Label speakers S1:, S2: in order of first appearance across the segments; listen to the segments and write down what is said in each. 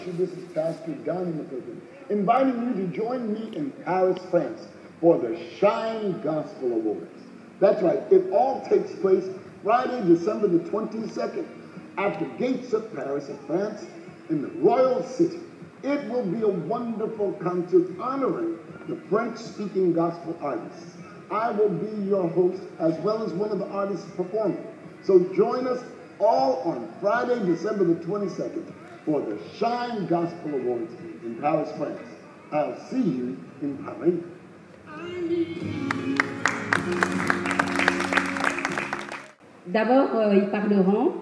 S1: you. This is Pastor Donnie McCook, inviting you to join me in Paris, France, for the Shine Gospel Awards. That's right. It all takes place Friday, December the 22nd, at the gates of Paris, in France, in the Royal City. It will be a wonderful concert honoring the French-speaking gospel artists. I will be your host, as well as one of the artists performing. So join us all on Friday, December the 22nd, for the Shine Gospel Awards in Paris, France. I'll see you in Paris.
S2: D'abord, ils parleront,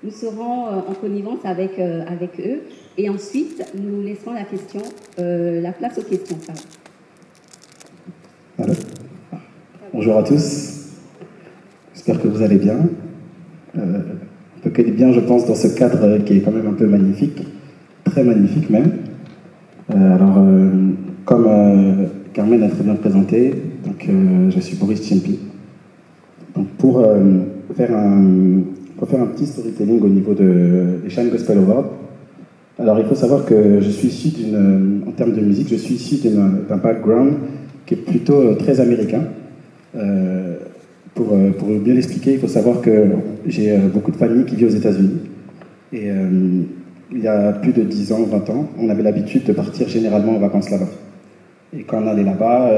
S2: nous serons en connivence avec eux, et ensuite, nous laisserons la place aux questions.
S3: Allô. Bonjour à tous, j'espère que vous allez bien. On peut que dire bien, je pense, dans ce cadre qui est quand même un peu magnifique, très magnifique même. Comme Carmen a très bien présenté, donc, je suis Boris Tchimpi. Donc pour faire un petit storytelling au niveau des Shine Gospel Awards, alors il faut savoir que je suis issu en termes de musique, je suis issu d'un background qui est plutôt très américain. Pour bien l'expliquer, il faut savoir que j'ai beaucoup de familles qui vivent aux États-Unis. Et il y a plus de 10 ans, 20 ans, on avait l'habitude de partir généralement en vacances là-bas. Et quand on allait là-bas,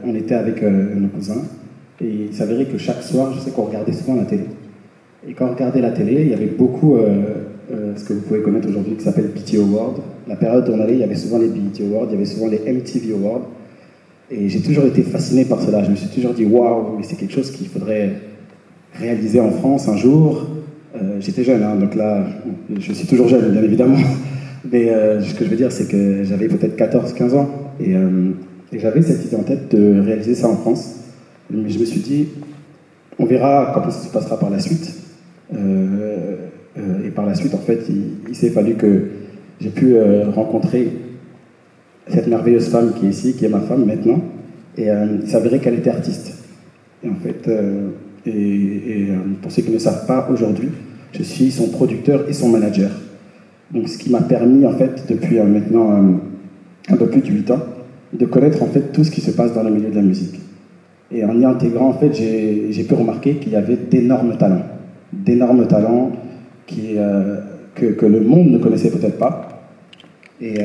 S3: on était avec nos cousins. Et il s'avérait que chaque soir, je sais qu'on regardait souvent la télé. Et quand on regardait la télé, il y avait beaucoup, ce que vous pouvez connaître aujourd'hui, qui s'appelle BET Awards. La période où on allait, il y avait souvent les BET Awards, il y avait souvent les MTV Awards. Et j'ai toujours été fasciné par cela. Je me suis toujours dit, waouh, mais c'est quelque chose qu'il faudrait réaliser en France un jour. J'étais jeune, hein, donc là, je suis toujours jeune, bien évidemment. Mais ce que je veux dire, c'est que j'avais peut-être 14-15 ans. Et j'avais cette idée en tête de réaliser ça en France. Mais je me suis dit, on verra comment ça se passera par la suite. Et par la suite, en fait, il s'est fallu que j'ai pu rencontrer cette merveilleuse femme qui est ici, qui est ma femme maintenant, et il s'avérait qu'elle était artiste. Et en fait, pour ceux qui ne savent pas, aujourd'hui, je suis son producteur et son manager. Donc ce qui m'a permis, en fait, depuis maintenant un peu plus de 8 ans, de connaître en fait tout ce qui se passe dans le milieu de la musique. Et en y intégrant, en fait, j'ai pu remarquer qu'il y avait d'énormes talents que le monde ne connaissait peut-être pas. Et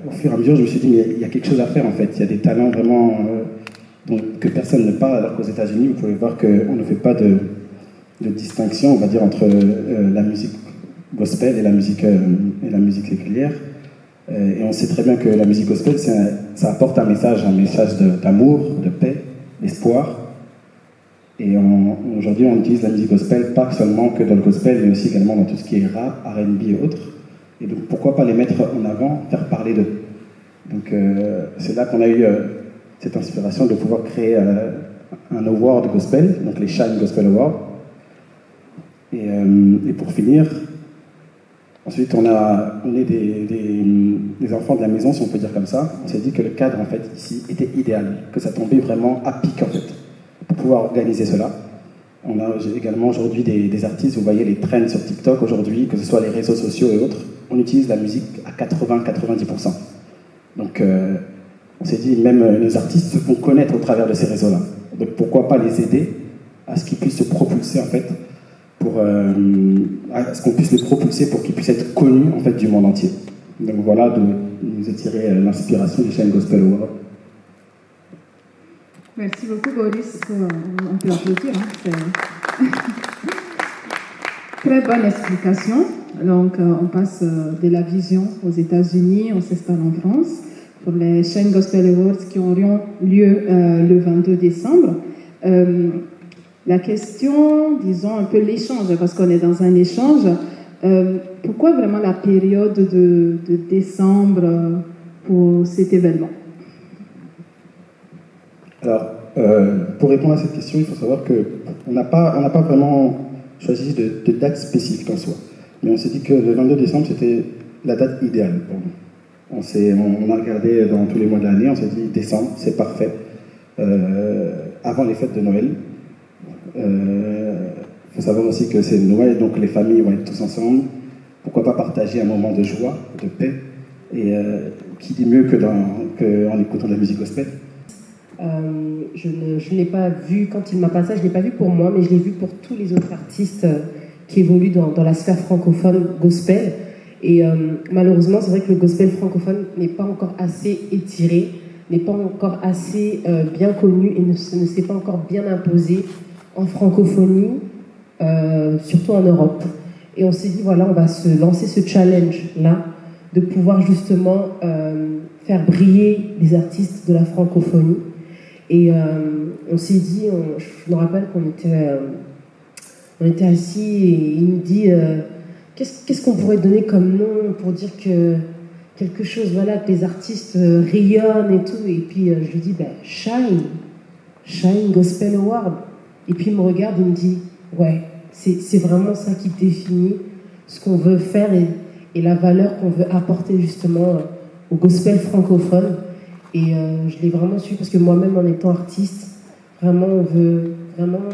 S3: au fur et à mesure, je me suis dit, mais il y a quelque chose à faire en fait. Il y a des talents vraiment que personne ne parle, alors qu'aux États-Unis, vous pouvez voir qu'on ne fait pas de distinction, on va dire, entre la musique gospel et la musique séculière. Et on sait très bien que la musique gospel, ça apporte un message d'amour, de paix, d'espoir. Et aujourd'hui, on utilise la musique gospel pas seulement que dans le gospel, mais aussi également dans tout ce qui est rap, R&B et autres. Et donc, pourquoi pas les mettre en avant, faire parler d'eux. Donc, c'est là qu'on a eu cette inspiration de pouvoir créer un award gospel, donc les Shine Gospel Awards. Et pour finir, ensuite, on est des enfants de la maison, si on peut dire comme ça. On s'est dit que le cadre, en fait, ici, était idéal, que ça tombait vraiment à pic, en fait, pour pouvoir organiser cela. On a également aujourd'hui des artistes, vous voyez les trends sur TikTok aujourd'hui, que ce soit les réseaux sociaux et autres, on utilise la musique à 80-90%. Donc on s'est dit, même nos artistes se font connaître au travers de ces réseaux-là. Donc pourquoi pas les aider à ce qu'ils puissent se propulser en fait, à ce qu'on puisse les propulser pour qu'ils puissent être connus en fait du monde entier. Donc voilà d'où nous est tirée l'inspiration du Shine Gospel Award.
S4: Merci beaucoup Boris, on peut applaudir. Très bonne explication. Donc on passe de la vision aux États-Unis, on s'installe en France pour les Shine Gospel Awards qui auront lieu le 22 décembre. La question, disons un peu l'échange, parce qu'on est dans un échange, pourquoi vraiment la période de décembre pour cet événement?
S3: Alors, pour répondre à cette question, il faut savoir qu'on n'a pas vraiment choisi de date spécifique en soi. Mais on s'est dit que le 22 décembre, c'était la date idéale pour nous. On a regardé dans tous les mois de l'année, on s'est dit décembre, c'est parfait. Avant les fêtes de Noël. Il faut savoir aussi que c'est Noël, donc les familles vont être tous ensemble. Pourquoi pas partager partager un moment de joie, de paix. Et qui dit mieux qu'en écoutant de la musique gospel?
S5: Je ne l'ai pas vu quand il m'a passé, je ne l'ai pas vu pour moi, mais je l'ai vu pour tous les autres artistes qui évoluent dans la sphère francophone gospel. Et malheureusement, c'est vrai que le gospel francophone n'est pas encore assez étiré, n'est pas encore assez bien connu et ne s'est pas encore bien imposé en francophonie, surtout en Europe. Et on s'est dit, voilà, on va se lancer ce challenge-là, de pouvoir justement faire briller les artistes de la francophonie. Et on s'est dit, je me rappelle qu'on était assis et il me dit qu'est-ce qu'on pourrait donner comme nom pour dire que quelque chose, voilà, que les artistes rayonnent et tout. Et puis je lui dis, Shine Gospel Award. Et puis il me regarde et me dit, ouais, c'est vraiment ça qui définit ce qu'on veut faire et la valeur qu'on veut apporter justement au gospel francophone. Et je l'ai vraiment su parce que moi-même, en étant artiste, vraiment, on veut vraiment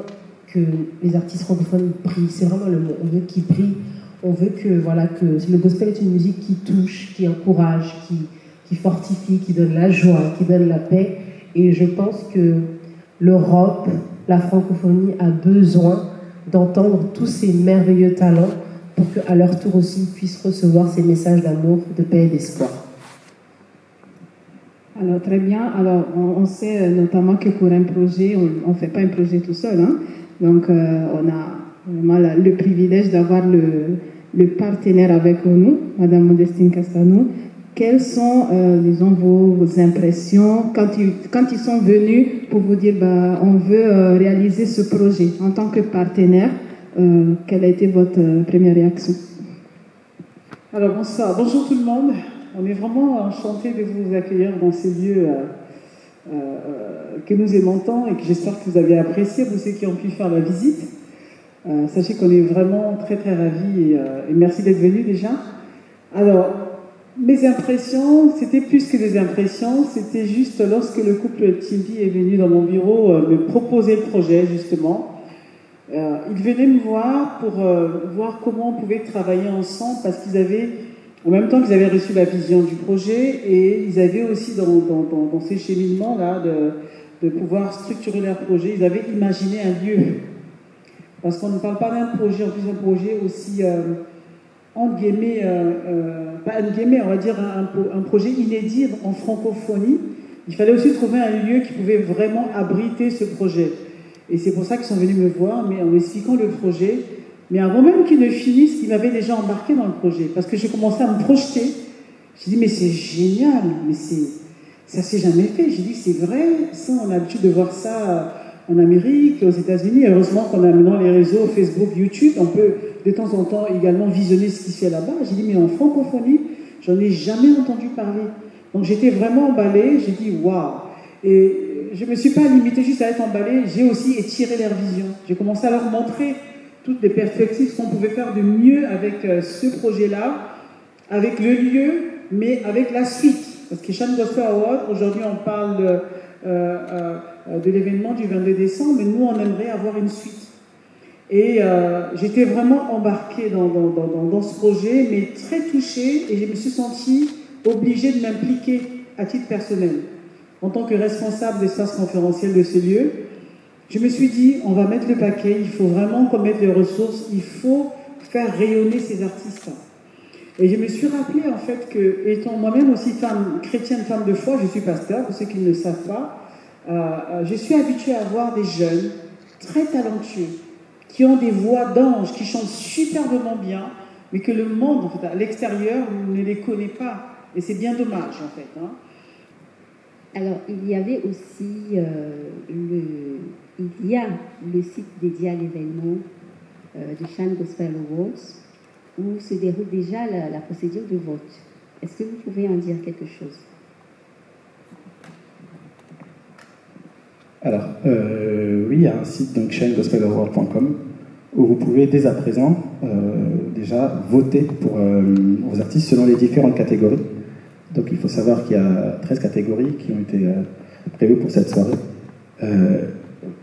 S5: que les artistes francophones brillent. C'est vraiment le mot. On veut qu'ils brillent. On veut que le gospel est une musique qui touche, qui encourage, qui fortifie, qui donne la joie, qui donne la paix. Et je pense que l'Europe, la francophonie a besoin d'entendre tous ces merveilleux talents pour qu'à leur tour aussi ils puissent recevoir ces messages d'amour, de paix et d'espoir.
S4: Alors très bien, alors on sait notamment que pour un projet, on ne fait pas un projet tout seul, hein? Donc on a vraiment le privilège d'avoir le partenaire avec nous, Madame Modestine Castanou. Quelles sont, disons, vos impressions quand ils sont venus pour vous dire on veut réaliser ce projet en tant que partenaire? Quelle a été votre première réaction?
S6: Alors bonsoir, bonjour tout le monde. On est vraiment enchantés de vous accueillir dans ces lieux que nous aimons tant et que j'espère que vous avez apprécié, vous ceux qui ont pu faire la visite. Sachez qu'on est vraiment très très ravis et merci d'être venus déjà. Alors, mes impressions, c'était plus que des impressions, c'était juste lorsque le couple Timpi est venu dans mon bureau me proposer le projet justement. Ils venaient me voir pour voir comment on pouvait travailler ensemble parce qu'ils avaient, en même temps qu'ils avaient reçu la vision du projet et ils avaient aussi dans ces cheminements-là de pouvoir structurer leur projet, ils avaient imaginé un lieu. Parce qu'on ne parle pas d'un projet, en plus d'un projet aussi, entre guillemets, pas entre guillemets, on va dire un projet inédit en francophonie. Il fallait aussi trouver un lieu qui pouvait vraiment abriter ce projet. Et c'est pour ça qu'ils sont venus me voir, mais en m'expliquant le projet. Mais avant même qu'ils ne finissent, ils m'avaient déjà embarqué dans le projet. Parce que j'ai commencé à me projeter. J'ai dit, mais c'est génial, mais ça s'est jamais fait. J'ai dit, c'est vrai, ça, on a l'habitude de voir ça en Amérique, aux États-Unis. Heureusement qu'on a maintenant les réseaux Facebook, YouTube. On peut de temps en temps également visionner ce qui se fait là-bas. J'ai dit, mais en francophonie, j'en ai jamais entendu parler. Donc j'étais vraiment emballée. J'ai dit, waouh. Et je ne me suis pas limitée juste à être emballée, j'ai aussi étiré leur vision. J'ai commencé à leur montrer toutes les perspectives, ce qu'on pouvait faire de mieux avec ce projet-là, avec le lieu, mais avec la suite. Parce que Shine Gospel Award, aujourd'hui on parle de l'événement du 22 décembre, mais nous on aimerait avoir une suite. Et j'étais vraiment embarquée dans ce projet, mais très touchée, et je me suis sentie obligée de m'impliquer à titre personnel. En tant que responsable d'espace conférentiel de ce lieu, je me suis dit, on va mettre le paquet, il faut vraiment qu'on mette les ressources, il faut faire rayonner ces artistes. Et je me suis rappelé en fait que, étant moi-même aussi femme chrétienne, femme de foi, je suis pasteur, pour ceux qui ne le savent pas, je suis habituée à voir des jeunes très talentueux, qui ont des voix d'anges, qui chantent superbement bien, mais que le monde, en fait, à l'extérieur, ne les connaît pas. Et c'est bien dommage, en fait. Hein.
S2: Alors, il y avait aussi il y a le site dédié à l'événement du Shine Gospel Awards où se déroule déjà la procédure de vote. Est-ce que vous pouvez en dire quelque chose?
S3: Alors, oui, il y a un site, donc shinegospelaward.com, où vous pouvez dès à présent déjà voter pour vos artistes selon les différentes catégories. Donc il faut savoir qu'il y a 13 catégories qui ont été prévues pour cette soirée.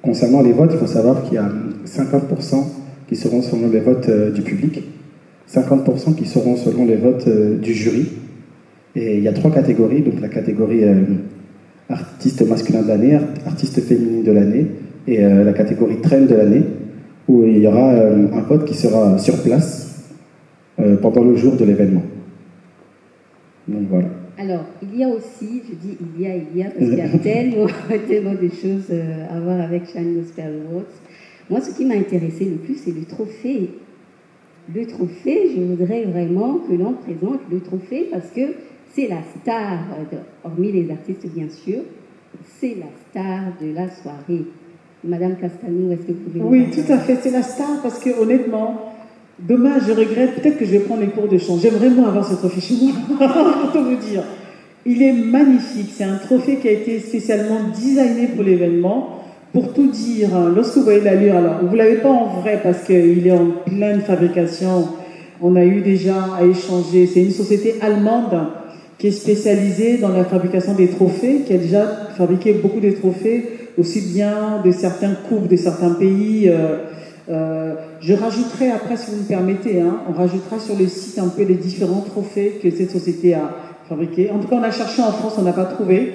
S3: Concernant les votes, il faut savoir qu'il y a 50% qui seront selon les votes du public, 50% qui seront selon les votes du jury. Et il y a 3 catégories, donc la catégorie artiste masculin de l'année, artiste féminine de l'année et la catégorie trend de l'année, où il y aura un vote qui sera sur place pendant le jour de l'événement. Donc voilà.
S2: Alors, il y a aussi, je dis il y a, parce qu'il y a tellement de choses à voir avec Shine Gospel Awards. Moi, ce qui m'a intéressé le plus, c'est le trophée. Le trophée, je voudrais vraiment que l'on présente le trophée parce que c'est la star, hormis les artistes bien sûr, c'est la star de la soirée. Madame Castanou, est-ce que vous pouvez nous
S6: Oui,
S2: dire?
S6: tout à fait, c'est la star parce que honnêtement, dommage, je regrette, peut-être que je vais prendre les cours de chant. J'aimerais vraiment avoir ce trophée chez moi, pour tout vous dire. Il est magnifique, c'est un trophée qui a été spécialement designé pour l'événement. Pour tout dire, lorsque vous voyez l'allure, alors vous ne l'avez pas en vrai parce qu'il est en pleine fabrication. On a eu déjà à échanger. C'est une société allemande qui est spécialisée dans la fabrication des trophées, qui a déjà fabriqué beaucoup de trophées, aussi bien de certains coupes, de certains pays. Je rajouterai après, si vous me permettez, on rajoutera sur le site un peu les différents trophées que cette société a fabriqués. En tout cas, on a cherché en France, on n'a pas trouvé.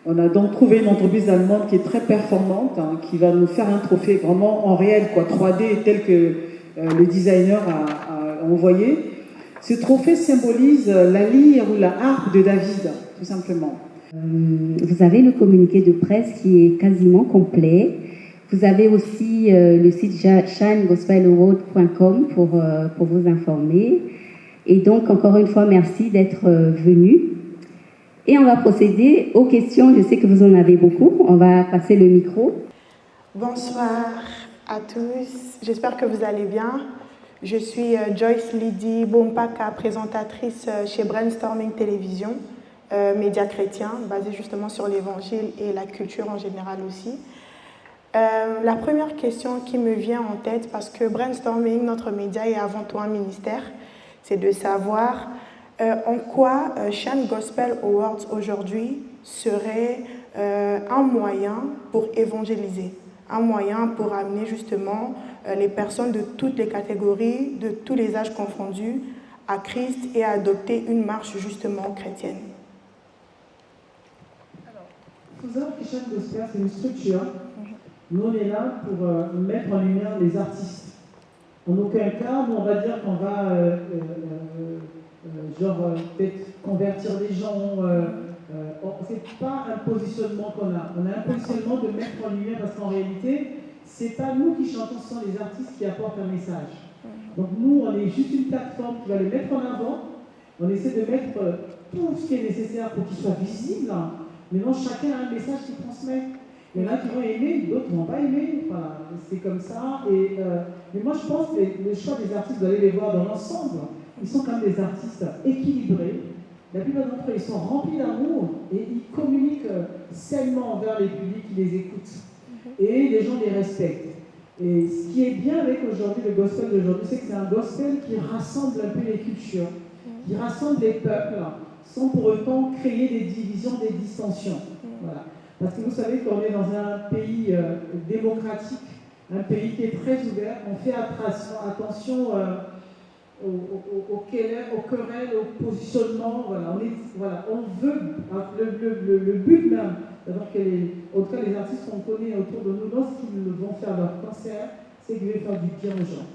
S6: On a donc trouvé une entreprise allemande qui est très performante, qui va nous faire un trophée vraiment en réel, 3D, tel que le designer a envoyé. Ce trophée symbolise la lyre ou la harpe de David, tout simplement.
S2: Vous avez le communiqué de presse qui est quasiment complet. Vous avez aussi le site shinegospelaward.com pour vous informer. Et donc, encore une fois, merci d'être venu. Et on va procéder aux questions. Je sais que vous en avez beaucoup. On va passer le micro.
S7: Bonsoir à tous. J'espère que vous allez bien. Je suis Joyce Lydie Bompaka, présentatrice chez Brainstorming Télévision, média chrétien, basé justement sur l'évangile et la culture en général aussi. La première question qui me vient en tête, parce que Brainstorming, notre média, est avant tout un ministère, c'est de savoir en quoi Shine Gospel Awards aujourd'hui serait un moyen pour évangéliser, un moyen pour amener justement les personnes de toutes les catégories, de tous les âges confondus, à Christ et à adopter une marche justement chrétienne.
S6: Il faut savoir que Shine Gospel, c'est une structure. Nous, on est là pour mettre en lumière les artistes. En aucun cas, nous, on va dire qu'on va peut-être convertir les gens. C'est pas un positionnement qu'on a. On a un positionnement de mettre en lumière parce qu'en réalité, c'est pas nous qui chantons, ce sont les artistes qui apportent un message. Donc nous, on est juste une plateforme qui va les mettre en avant. On essaie de mettre tout ce qui est nécessaire pour qu'ils soient visibles. Maintenant, chacun a un message qu'il transmet. Il y en a qui vont aimer, d'autres ne vont pas aimer. Voilà, c'est comme ça. Mais moi, je pense que le choix des artistes, vous allez les voir dans l'ensemble. Ils sont quand même des artistes équilibrés. La plupart d'entre eux, ils sont remplis d'amour et ils communiquent sainement envers les publics qui les écoutent. Et les gens les respectent. Et ce qui est bien avec aujourd'hui, le gospel d'aujourd'hui, c'est que c'est un gospel qui rassemble un peu les cultures, qui rassemble les peuples, sans pour autant créer des divisions, des dissensions. Voilà. Parce que vous savez qu'on est dans un pays démocratique, un pays qui est très ouvert. On fait attention aux querelles, aux positionnements. Voilà, on veut, le but même, en tout cas les artistes qu'on connaît autour de nous, lorsqu'ils vont faire leur concert, c'est qu'ils vont faire du bien aux gens.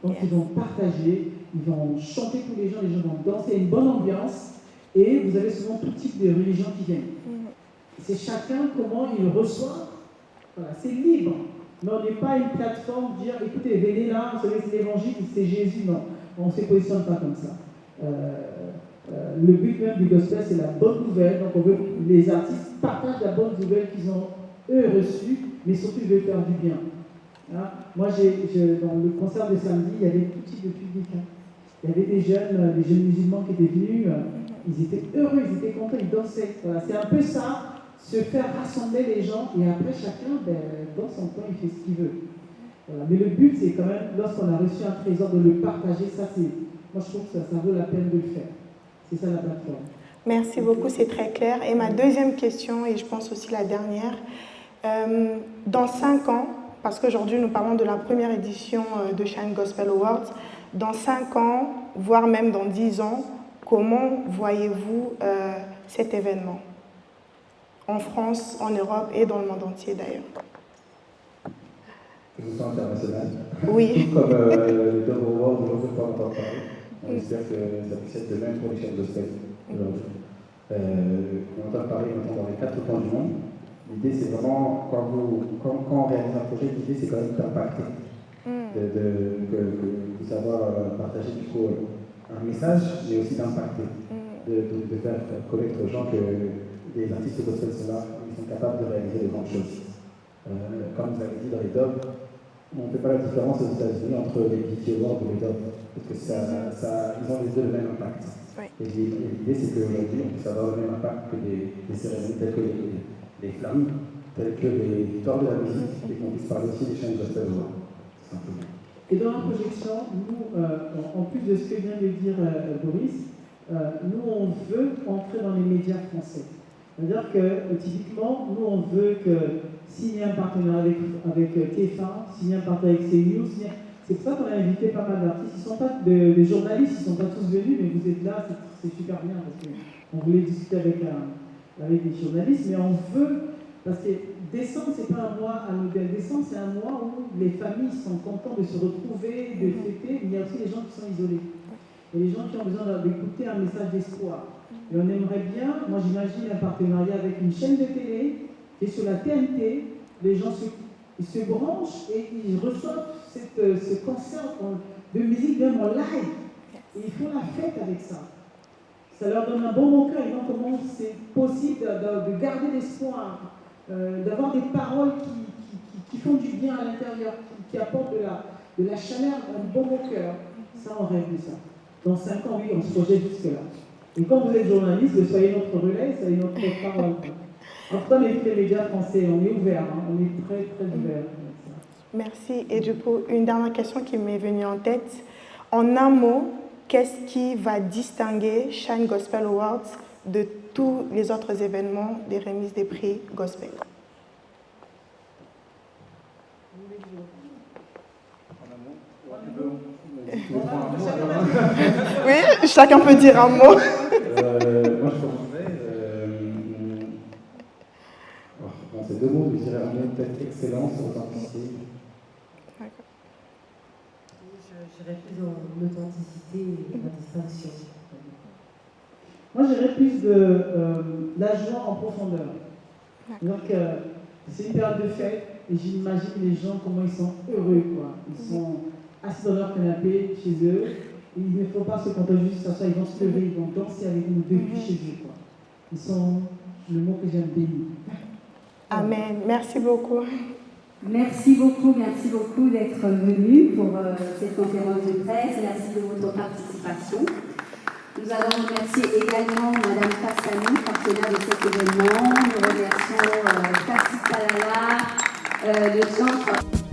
S6: Donc ils vont partager, ils vont chanter pour les gens vont danser, une bonne ambiance, et vous avez souvent tout type de religions qui viennent. C'est chacun comment il reçoit. Voilà, c'est libre. Mais on n'est pas une plateforme pour dire écoutez, venez là, vous savez, c'est l'évangile, c'est Jésus. Non, on ne se positionne pas comme ça. Le but même du gospel, c'est la bonne nouvelle. Donc on veut que les artistes partagent la bonne nouvelle qu'ils ont eux reçue, mais surtout ils veulent faire du bien. Hein? Moi, dans le concert de samedi, il y avait tout type de public. Il y avait des jeunes musulmans qui étaient venus. Ils étaient heureux, ils étaient contents, ils dansaient. Voilà, c'est un peu ça. Se faire rassembler les gens et après chacun dans son coin il fait ce qu'il veut. Voilà. Mais le but c'est quand même lorsqu'on a reçu un trésor de le partager, moi je trouve que ça vaut la peine de le faire. C'est ça la plateforme.
S7: Merci beaucoup, c'est très clair. Et ma deuxième question, et je pense aussi la dernière, dans 5 ans, parce qu'aujourd'hui nous parlons de la première édition de Shine Gospel Awards, Dans 5 ans, voire même dans 10 ans, comment voyez-vous cet événement en France, en Europe et dans le monde entier d'ailleurs?
S3: Que ce soit international.
S7: Oui.
S3: Tout comme le Dove Award, je ne veux pas entendre parler. On espère que ça puisse être de même pour les chaînes gospel aujourd'hui. On entend parler maintenant dans les 4 coins du monde. L'idée, c'est vraiment, quand on réalise un projet, l'idée, c'est quand même d'impacter. De savoir partager du coup un message, mais aussi d'impacter. De faire connaître aux gens que les artistes gospel sont là, ils sont capables de réaliser de grandes choses. Comme vous avez dit dans les Dove, on ne fait pas la différence aux États-Unis entre les BET Awards ou les Dove, parce que ils ont les deux le même impact.
S7: Oui.
S3: Et l'idée, c'est qu'aujourd'hui, on puisse avoir le même impact que des cérémonies telles que les flammes, telles que les victoires de la musique, et qu'on puisse parler aussi des chaînes gospel awards, tout simplement.
S6: Et dans la projection, nous, en plus de ce que vient de dire Boris, nous, on veut entrer dans les médias français. C'est-à-dire que, typiquement, nous, on veut signer un partenariat avec TF1, signer un partenariat avec CNews. C'est pour ça qu'on a invité pas mal d'artistes. Ils ne sont pas des journalistes, ils ne sont pas tous venus, mais vous êtes là, c'est super bien, parce qu'on voulait discuter avec des journalistes, mais on veut, parce que décembre, ce n'est pas un mois anodin. Décembre, c'est un mois où les familles sont contentes de se retrouver, de fêter, mais il y a aussi les gens qui sont isolés. Et les gens qui ont besoin d'écouter un message d'espoir. Et on aimerait bien, moi j'imagine un partenariat avec une chaîne de télé, et sur la TNT, les gens se branchent et ils reçoivent ce concert de musique même en live. Et ils font la fête avec ça. Ça leur donne un bon cœur, ils voient comment c'est possible de garder l'espoir, d'avoir des paroles qui font du bien à l'intérieur, qui apportent de la chaleur, un bon cœur. Ça, on rêve de ça. Dans 5 ans, oui, on se projette jusque-là. Et quand vous êtes journaliste, soyez notre relais, soyez notre parole. En tout cas, les médias français, on est ouverts, hein, on est très, très ouverts.
S7: Merci. Et du coup, une dernière question qui m'est venue en tête. En un mot, qu'est-ce qui va distinguer Shine Gospel Awards de tous les autres événements des remises des prix gospel? Oui, chacun peut dire un mot.
S3: Moi, je commencerai. Bon, c'est 2 mots, je dirais un mot peut-être excellence, authenticité.
S7: D'accord.
S5: Je dirais plus dans l'authenticité et la distinction.
S6: Moi, je dirais plus de la joie en profondeur. Donc, c'est une période de fête et j'imagine les gens, comment ils sont heureux, quoi. Ils sont assis dans leur canapé, chez eux, et il ne faut pas se contenter juste de ça, ils vont se lever, ils vont danser avec nous depuis chez eux, quoi. Ils sont, le mot que j'aime, bénis.
S7: Amen. Merci beaucoup.
S2: Merci beaucoup d'être venu pour cette conférence de presse. Merci de votre participation. Nous allons remercier également Madame Kassani, partenaire de cet événement. Nous remercions Kassi Kalala, le centre.